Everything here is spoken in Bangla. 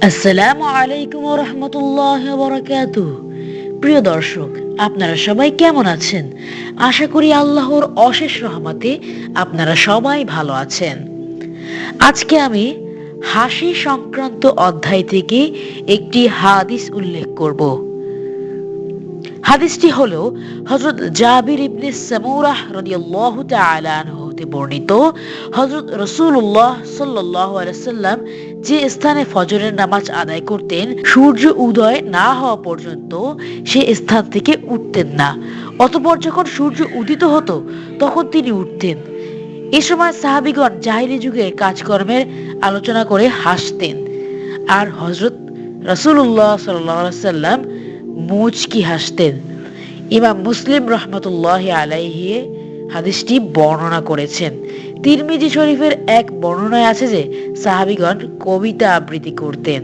আসসালামু আলাইকুম ওয়া রাহমাতুল্লাহি ওয়া বারাকাতুহু। প্রিয় দর্শক, আপনারা সবাই কেমন আছেন? আশা করি আল্লাহর অশেষ রহমতে আপনারা সবাই ভালো আছেন। আজকে আমি হাসি সংক্রান্ত অধ্যায় থেকে একটি হাদিস উল্লেখ করব। হাদিসটি হলো হযরত জাবির ইবনে সামূরাহ রাদিয়াল্লাহু তাআলা আনহু হতে বর্ণিত। হযরত রাসূলুল্লাহ সাল্লাল্লাহু আলাইহি ওয়াসাল্লাম যে স্থানে ফজরের নামাজ আদায় করতেন, সূর্য উদয় না হওয়া পর্যন্ত সে স্থান থেকে উঠতেন না। অতঃপর যখন সূর্য উদিত হতো তখন তিনি উঠতেন। এ সময় সাহাবীগণ জাহেলি যুগের কাজকর্মের আলোচনা করে হাসতেন, আর হযরত রাসূলুল্লাহ সাল্লাল্লাহু আলাইহি ওয়াসাল্লাম মুচকি হাসতেন। ইমাম মুসলিম রহমতুল্লাহ আলাইহি হাদিসটি বর্ণনা করেছেন। তিরমিজি শরীফের এক বর্ণনায় আছে যে সাহাবীগণ কবিতা আবৃত্তি করতেন।